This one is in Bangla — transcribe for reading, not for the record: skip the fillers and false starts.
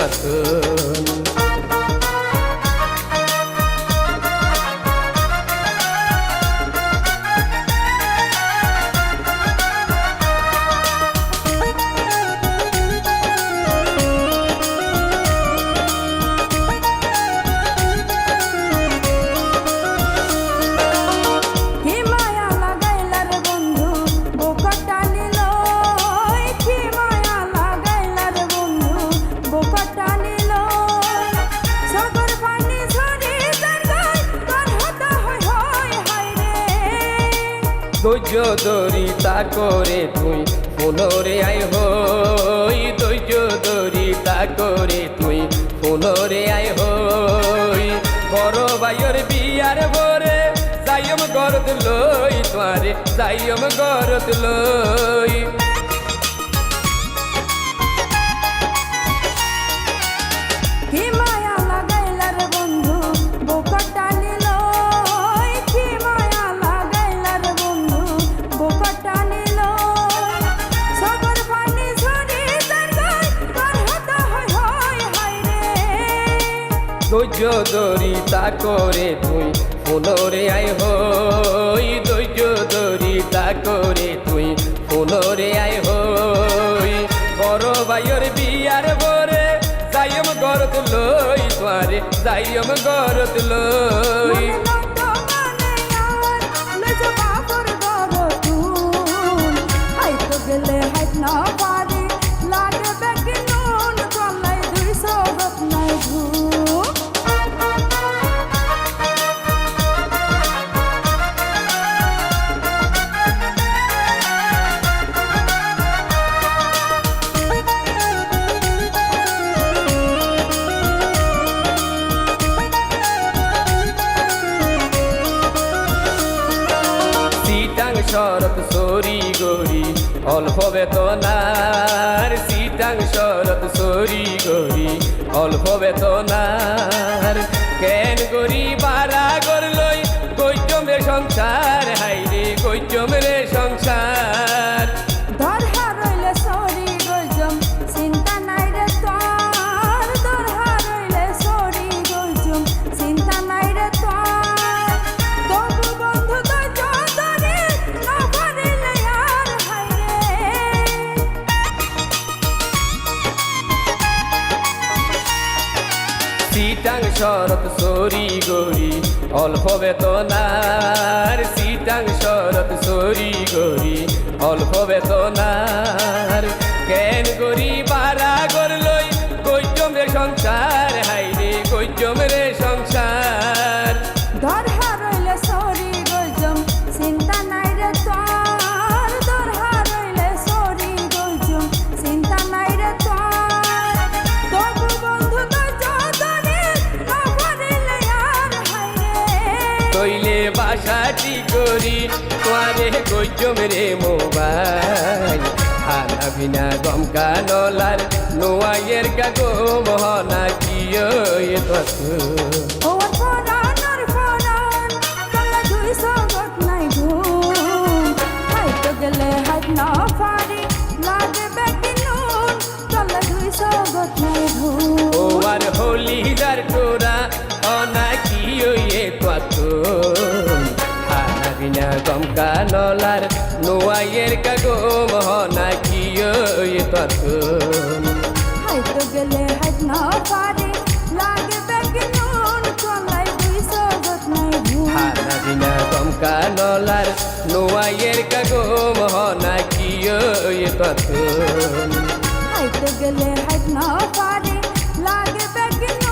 তখন ধৈর্য ধরি তা করে তুই পুনরে আয় হই ধৈর্য ধরি তা করে তুই পুনরে আয় হই বড় ভাইয়ের বিয়ার ভরে যাইম গরদ লই তোরে যাইম গরদ লই ধৈর্য ধরি তা করে তুই পুনরে আয় হই ধৈর্য ধরি তা করে তুই পুনরে আয় হই বড় ভাইয়ের বিয়ার ভরে যাইম গরদ লই তোরে যাইম গরদ লই শরৎ সরি গরি অল্প বেতনার সিটাং শরৎ সরি গরি অল্প বেতনার কেন গরি বারা গরলই কৈজমে সংসার হাইরে কৈজমে সংসার সিটাং শরৎ সরি গরি অল্প বেতনার সিটাং শরৎ সরি গরি অল্প বেতনার কেন গরি বারা গরলই কৈজমে সংসার হাইরে কৈজমে সংসার তৈলে বাসাটি করি তোরে কৈজমে মোবাইল হানা বিনা গমকা নলার নোয়াইয়ের কাগো মোহনা কিয় আর হলিদার তোরা অনা কিয় হানা বিনা গমকা নলার নোয়াইয়ের কাগো মোহনা কিয় হাইতো গেলে হাইত না পারে লাগবে কি নুন চলাই দুই সগত নাই ঘুম হানা বিনা গমকা নলার নোয়াইয়ের কাগো মোহনা কিয় হাইতো গেলে হাইত না পারে লাগবে কি